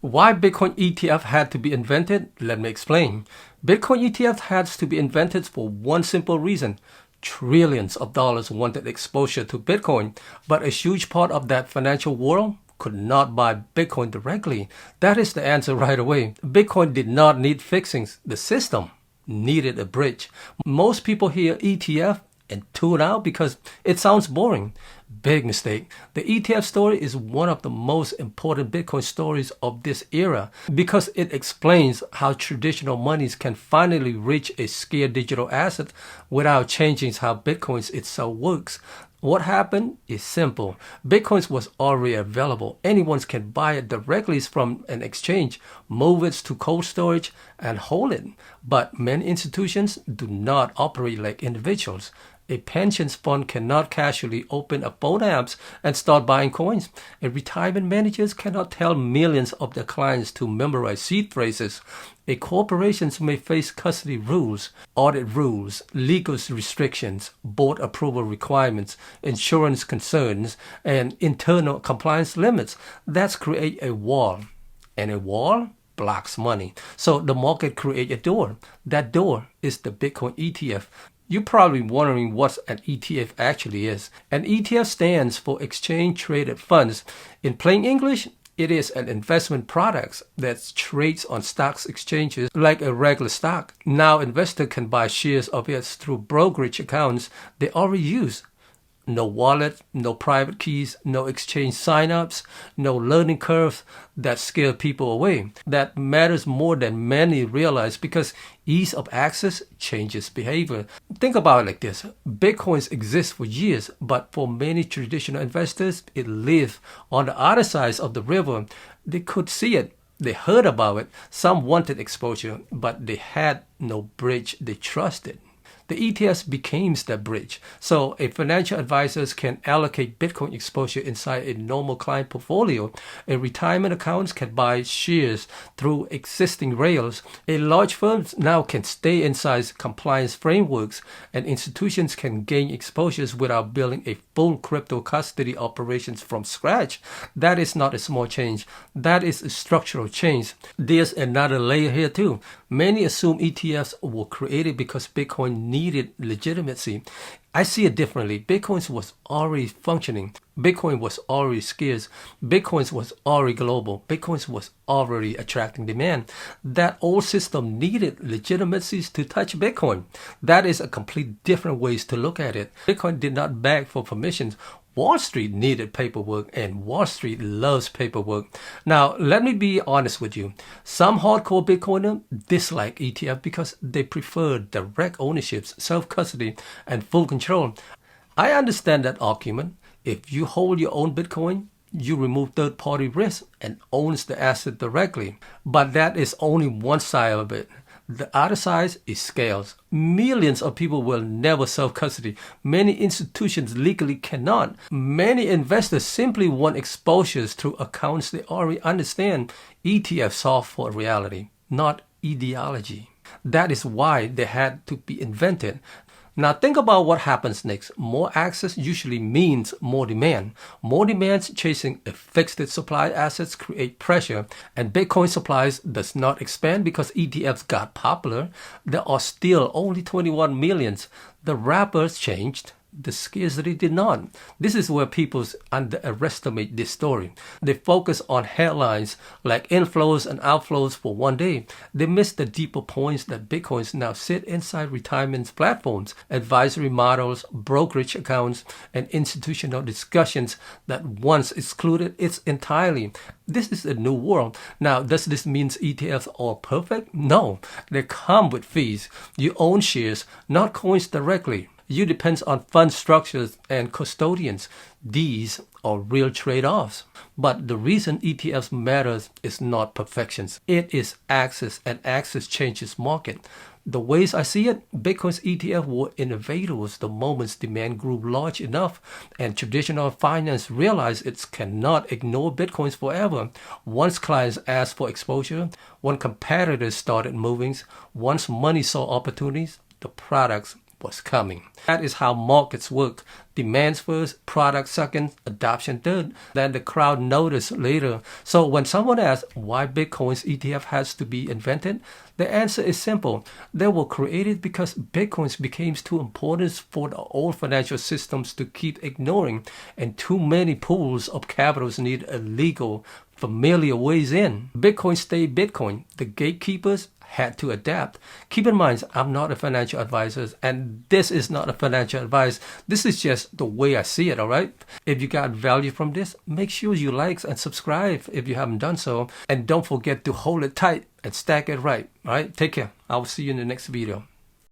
Why Bitcoin ETF had to be invented? Let me explain. Bitcoin ETF has to be invented for one simple reason. Trillions of dollars wanted exposure to Bitcoin, but a huge part of that financial world could not buy Bitcoin directly. That is the answer right away. Bitcoin did not need fixings. The system needed a bridge. Most people hear ETF and tune out because it sounds boring. Big mistake. The ETF story is one of the most important Bitcoin stories of this era because it explains how traditional monies can finally reach a scarce digital asset without changing how Bitcoin itself works. What happened is simple. Bitcoin was already available. Anyone can buy it directly from an exchange, move it to cold storage, and hold it. But many institutions do not operate like individuals. A pension fund cannot casually open a phone apps and start buying coins. A retirement manager cannot tell millions of their clients to memorize seed phrases. A corporations may face custody rules, audit rules, legal restrictions, board approval requirements, insurance concerns, and internal compliance limits. That create a wall. And a wall blocks money. So the market create a door. That door is the Bitcoin ETF. You're probably wondering what an ETF actually is. An ETF stands for Exchange Traded Funds. In plain English, it is an investment product that trades on stocks exchanges like a regular stock. Now, investors can buy shares of it through brokerage accounts they already use. No wallet, no private keys, no exchange signups, no learning curve that scare people away. That matters more than many realize because ease of access changes behavior. Think about it like this. Bitcoins exist for years, but for many traditional investors, it lived on the other side of the river. They could see it. They heard about it. Some wanted exposure, but they had no bridge they trusted. The ETFs became that bridge. So a financial advisors can allocate Bitcoin exposure inside a normal client portfolio. A retirement accounts can buy shares through existing rails. A large firms now can stay inside compliance frameworks, and institutions can gain exposures without building a full crypto custody operations from scratch. That is not a small change. That is a structural change. There's another layer here too. Many assume ETFs were created because Bitcoin needed legitimacy. I see it differently. Bitcoin was already functioning. Bitcoin was already scarce. Bitcoin was already global. Bitcoin was already attracting demand. That old system needed legitimacy to touch Bitcoin. That is a complete different ways to look at it. Bitcoin did not beg for permissions. Wall Street needed paperwork, and Wall Street loves paperwork. Now, let me be honest with you. Some hardcore Bitcoiners dislike ETF because they prefer direct ownership, self-custody, and full control. I understand that argument. If you hold your own Bitcoin, you remove third-party risk and owns the asset directly. But that is only one side of it. The other side is scales. Millions of people will never self-custody. Many institutions legally cannot. Many investors simply want exposures through accounts they already understand. ETFs solve for reality, not ideology. That is why they had to be invented. Now think about what happens next. More access usually means more demand. More demands chasing a fixed supply assets create pressure, and Bitcoin supplies does not expand because ETFs got popular. There are still only 21 millions. The wrappers changed. The scarcity did not. This is where people underestimate this story. They focus on headlines like inflows and outflows for one day. They miss the deeper points that Bitcoins now sit inside retirement platforms, advisory models, brokerage accounts, and institutional discussions that once excluded it entirely. This is a new world. Now, does this mean ETFs are perfect? No. They come with fees. You own shares, not coins directly. You depend on fund structures and custodians. These are real trade-offs. But the reason ETFs matters is not perfections. It is access, and access changes market. The ways I see it, Bitcoin's ETF were innovators the moment demand grew large enough and traditional finance realized it cannot ignore Bitcoins forever. Once clients asked for exposure, when competitors started moving, once money saw opportunities, the products was coming. That is how markets work. Demands first, product second, adoption third, then the crowd notice later. So when someone asks why Bitcoin's ETF has to be invented, the answer is simple. They were created because Bitcoins became too important for the old financial systems to keep ignoring, and too many pools of capitals need a legal, familiar ways in. Bitcoin stayed Bitcoin. The gatekeepers had to adapt. Keep in mind, I'm not a financial advisor, and this is not a financial advice. This is just the way I see it, all right? If you got value from this, make sure you like and subscribe if you haven't done so. And don't forget to hold it tight and stack it right, all right? Take care. I will see you in the next video.